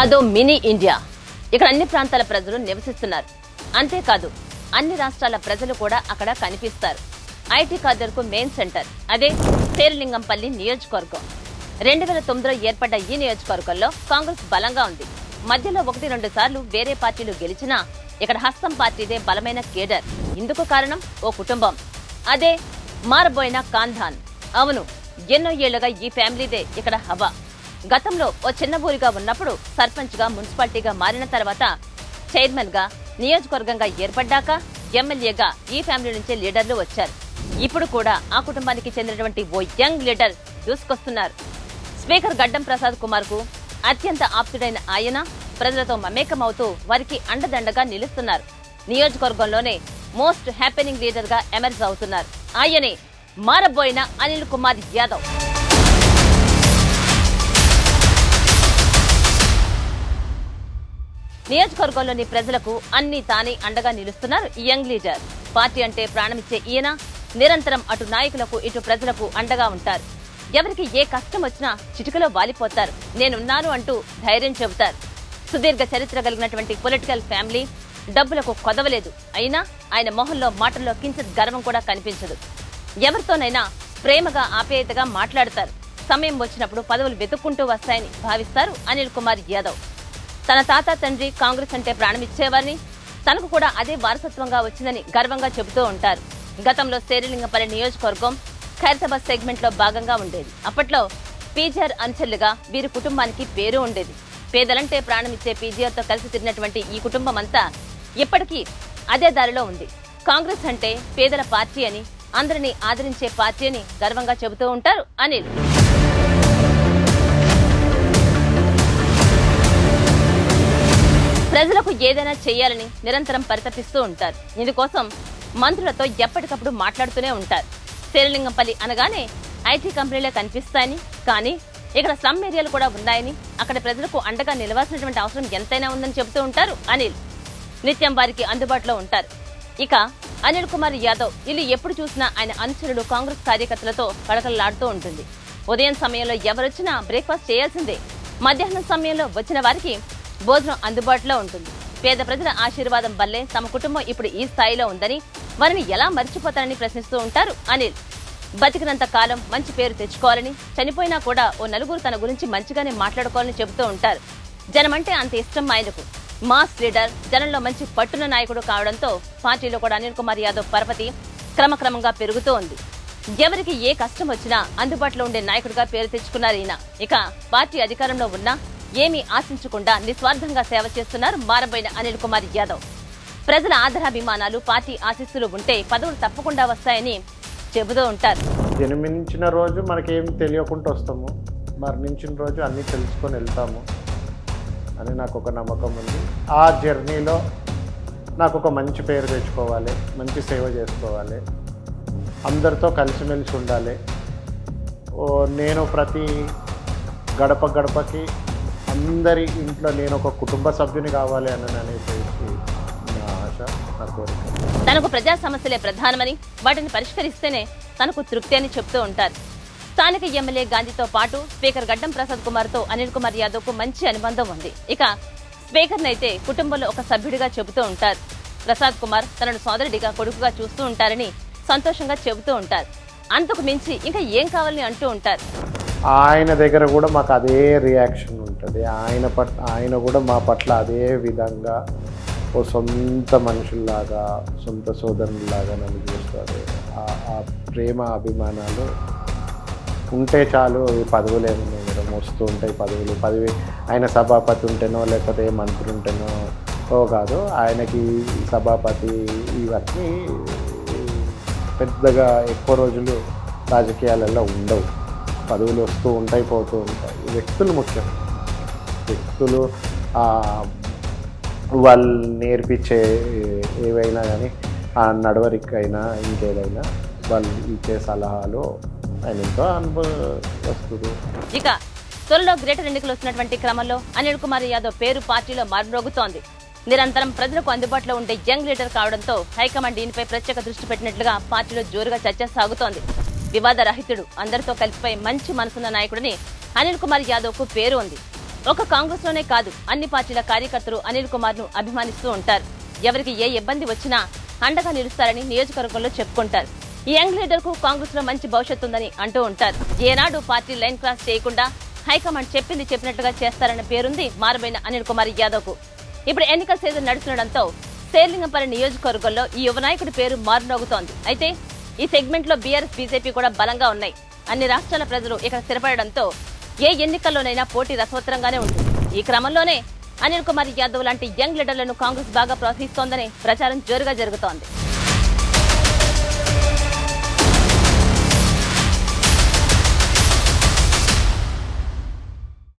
అదో mini India. ఇక్కడ అన్ని ప్రాంతాల ప్రజలు నివసిస్తున్నారు. అంతేకాదు అన్ని రాష్ట్రాల ప్రజలు కూడా అక్కడ కనిపిస్తారు. ఐటీ కారిడార్కు మెయిన్ సెంటర్ అదే శేరిలింగంపల్లి నియోజకవర్గం. 2009లో ఏర్పడ్డ ఈ నియోజకవర్గంలో కాంగ్రెస్ బలంగా ఉంది. మధ్యలో 1-2 సార్లు వేరే పార్టీలు గెలిచినా ఇక్కడ హస్తం పార్టీదే బలమైన కేడర్. ఇందుకు కారణం ఓ కుటుంబం, అదే మారబోయిన ఖాందాన్. అవును, ఎన్నో ఏళ్లుగా ఈ ఫ్యామిలీదే ఇక్కడ హవా. గతంలో ఓ చిన్న ఊరిగా ఉన్నప్పుడు సర్పంచ్ గా, మున్సిపాలిటీగా మారిన తర్వాత చైర్మన్ గా, నియోజకవర్గంగా ఏర్పడ్డాక ఎమ్మెల్యేగా ఈ ఫ్యామిలీ నుంచే లీడర్లు వచ్చారు. ఇప్పుడు కూడా ఆ కుటుంబానికి చెందినటువంటి ఓ యంగ్ లీడర్ దూసుకొస్తున్నారు. స్పీకర్ గడ్డం ప్రసాద్ కుమార్ కు అత్యంత ఆప్తుడైన ఆయన ప్రజలతో మమేకమవుతూ వారికి అండదండగా నిలుస్తున్నారు. నియోజకవర్గంలోనే మోస్ట్ హ్యాపెనింగ్ లీడర్ గా ఎమర్జ్ అవుతున్నారు. ఆయనే మారబోయిన అనిల్ కుమార్ యాదవ్. నియోజకవర్గంలోని ప్రజలకు అన్ని తానే అండగా నిలుస్తున్నారు ఈ యంగ్ లీడర్. పార్టీ అంటే ప్రాణమిచ్చే ఈయన నిరంతరం అటు నాయకులకు, ఇటు ప్రజలకు అండగా ఉంటారు. ఎవరికి ఏ కష్టం వచ్చినా చిటికలో వాలిపోతారు. నేనున్నాను అంటూ ధైర్యం చెబుతారు. సుదీర్ఘ చరిత్ర కలిగినటువంటి పొలిటికల్ ఫ్యామిలీ, డబ్బులకు కొదవలేదు. అయినా ఆయన మొహంలో, మాటల్లో కించిత్ గర్వం కూడా కనిపించదు. ఎవరితోనైనా ప్రేమగా, ఆప్యాయతగా మాట్లాడతారు. సమయం వచ్చినప్పుడు పదవులు వెతుక్కుంటూ వస్తాయని భావిస్తారు అనిల్ కుమార్ యాదవ్. తన తాత, తండ్రి కాంగ్రెస్ అంటే ప్రాణమిచ్చేవారిని, తనకు కూడా అదే వారసత్వంగా వచ్చిందని గర్వంగా చెబుతూ ఉంటారు. గతంలో శేరిలింగంపల్లి నియోజకవర్గం ఖైరతాబాద్ సెగ్మెంట్ లో భాగంగా ఉండేది. అప్పట్లో పీజీఆర్ అంచెలుగా వీరి కుటుంబానికి పేరు ఉండేది. పేదలంటే ప్రాణమిచ్చే పీజీఆర్ తో కలిసి తిరిగినటువంటి ఈ కుటుంబం అంతా ఇప్పటికీ అదే దారిలో ఉంది. కాంగ్రెస్ అంటే పేదల పార్టీ అని, అందరినీ ఆదరించే పార్టీ అని గర్వంగా చెబుతూ ఉంటారు అనిల్. ప్రజలకు ఏదైనా చేయాలని నిరంతరం పరితపిస్తూ ఉంటారు. ఇందుకోసం మంత్రులతో ఎప్పటికప్పుడు మాట్లాడుతూనే ఉంటారు. శేరిలింగంపల్లి అనగానే ఐటీ కంపెనీలే కనిపిస్తాయని, కానీ ఇక్కడ స్లమ్ ఏరియాలు కూడా ఉన్నాయని, అక్కడ ప్రజలకు అండగా నిలవాల్సినటువంటి అవసరం ఎంతైనా ఉందని చెబుతూ ఉంటారు అనిల్. నిత్యం వారికి అందుబాటులో ఉంటారు. ఇక అనిల్ కుమార్ యాదవ్ ఇల్లు ఎప్పుడు చూసినా ఆయన అనుచరులు, కాంగ్రెస్ కార్యకర్తలతో కడకలలాడుతూ ఉంటుంది. ఉదయం సమయంలో ఎవరొచ్చినా బ్రేక్ఫాస్ట్ చేయాల్సిందే. మధ్యాహ్నం సమయంలో వచ్చిన వారికి భోజనం అందుబాటులో ఉంటుంది. పేద ప్రజల ఆశీర్వాదం వల్లే తమ కుటుంబం ఇప్పుడు ఈ స్థాయిలో ఉందని, వారిని ఎలా మర్చిపోతారని ప్రశ్నిస్తూ ఉంటారు అనిల్. బతికినంత కాలం మంచి పేరు తెచ్చుకోవాలని, చనిపోయినా కూడా ఓ నలుగురు తన గురించి మంచిగానే మాట్లాడుకోవాలని చెబుతూ ఉంటారు. జనమంటే అంత ఇష్టం ఆయనకు. మాస్ లీడర్, జనంలో మంచి పట్టున నాయకుడు కావడంతో పార్టీలో కూడా అనిల్ కుమార్ యాదవ్ పరపతి క్రమక్రమంగా పెరుగుతూ ఉంది. ఎవరికి ఏ కష్టం వచ్చినా అందుబాటులో ఉండే నాయకుడిగా పేరు తెచ్చుకున్నారు ఈయన. ఇక పార్టీ అధికారంలో ఉన్నా ఏమీ ఆశించకుండా నిస్వార్థంగా సేవ చేస్తున్నారు మారబోయిన అనిల్ కుమార్ యాదవ్. ప్రజల ఆదరాభిమానాలు, పార్టీ ఆశీస్సులు ఉంటే పదవులు తప్పకుండా వస్తాయని చెబుతూ ఉంటారు. జన్మించిన రోజు మనకేం తెలియకుండా వస్తాము, మరణించిన రోజు అన్నీ తెలుసుకొని వెళ్తాము అని నాకు ఒక నమ్మకం ఉంది. ఆ జర్నీలో నాకు ఒక మంచి పేరు తెచ్చుకోవాలి, మంచి సేవ చేసుకోవాలి, అందరితో కలిసిమెలిసి ఉండాలి. నేను ప్రతి గడప గడపకి అందరి ఇంట్లో నేను ఒక కుటుంబ సభ్యుని కావాలి అని అనేసి నా ఆశ, నా కోరిక. తనకు ప్రజా సమస్యలే ప్రధానమని, వాటిని పరిష్కరిస్తేనే తనకు తృప్తి అని చెప్తూ ఉంటారు. స్థానిక ఎమ్మెల్యే గాంధీతో పాటు స్పీకర్ గడ్డం ప్రసాద్ కుమార్ తో అనిల్ కుమార్ యాదవ్ కు మంచి అనుబంధం ఉంది. ఇక స్పీకర్ నైతే కుటుంబంలో ఒక సభ్యుడిగా చెబుతూ ఉంటారు. ప్రసాద్ కుమార్ తనను సోదరుడిగా, కొడుకుగా చూస్తూ ఉంటారని సంతోషంగా చెబుతూ ఉంటారు. అంతకు మించి ఇంకా ఏం కావాలని అంటూ ఉంటారు. ఆయన దగ్గర కూడా మాకు అదే రియాక్షన్ ఉంటుంది. ఆయన కూడా మా పట్ల అదే విధంగా ఓ సొంత మనుషుల్లాగా, సొంత సోదరులాగా నన్ను చూస్తారు. ఆ ప్రేమ, అభిమానాలు ఉంటే చాలు. ఈ పదవులు ఏమున్నాయి కదా, మోస్తూ ఉంటాయి పదవి. ఆయన సభాపతి ఉంటేనో లేకపోతే మంత్రి ఉంటేనో కాదు, ఆయనకి సభాపతి ఇవన్నీ పెద్దగా ఎక్కువ రోజులు రాజకీయాలలో ఉండవు. పదవులు వస్తూ ఉంటాయి, పోతూ ఉంటాయి. వ్యక్తులు ముఖ్యం. వ్యక్తులు వాళ్ళు నేర్పించే ఏవైనా కానీ, ఆ నడవడికైనా ఇంకేదైనా వాళ్ళు ఇచ్చే సలహాలు ఆయన ఎంతో అనుభవస్తుడు. ఇక త్వరలో గ్రేటర్ ఎన్నికలు వస్తున్నటువంటి క్రమంలో అనిల్ కుమార్ యాదవ్ పేరు పార్టీలో మారుమ్రోగుతోంది. నిరంతరం ప్రజలకు అందుబాటులో ఉండే యంగ్ లీడర్ కావడంతో హైకమాండ్ దీనిపై ప్రత్యేక దృష్టి పెట్టినట్లుగా పార్టీలో జోరుగా చర్చ సాగుతోంది. వివాద రహితుడు, అందరితో కలిసిపోయి మంచి మనసున్న నాయకుడిని అనిల్ కుమార్ యాదవ్ కు పేరు ఉంది. ఒక కాంగ్రెస్ లోనే కాదు, అన్ని పార్టీల కార్యకర్తలు అనిల్ కుమార్ ను అభిమానిస్తూ ఉంటారు. ఎవరికి ఏ ఇబ్బంది వచ్చినా అండగా నిలుస్తారని నియోజకవర్గంలో చెప్పుకుంటారు. ఈ యంగ్ లీడర్ కు కాంగ్రెస్ లో మంచి భవిష్యత్తు ఉందని అంటూ ఉంటారు. ఏనాడు పార్టీ లైన్ క్రాస్ చేయకుండా హైకమాండ్ చెప్పింది చెప్పినట్టుగా చేస్తారన్న పేరుంది మారబోయిన అనిల్ కుమార్ యాదవ్ కు. ఇప్పుడు ఎన్నికల సీజన్ నడుస్తుండటంతో శేర్లింగంపల్లి నియోజకవర్గంలో ఈ యువ నాయకుడి పేరు మారునోగుతోంది. అయితే ఈ సెగ్మెంట్ లో బీఆర్ఎస్, బీజేపీ కూడా బలంగా ఉన్నాయి. అన్ని రాష్ట్రాల ప్రజలు ఇక్కడ స్థిరపడడంతో ఏ ఎన్నికల్లోనైనా పోటీ రసవత్తరంగానే ఉంటుంది. ఈ క్రమంలోనే అనిల్ కుమార్ యాదవ్ లాంటి యంగ్ లీడర్లను కాంగ్రెస్ బాగా ప్రోత్సహిస్తోందని ప్రచారం జోరుగా జరుగుతోంది.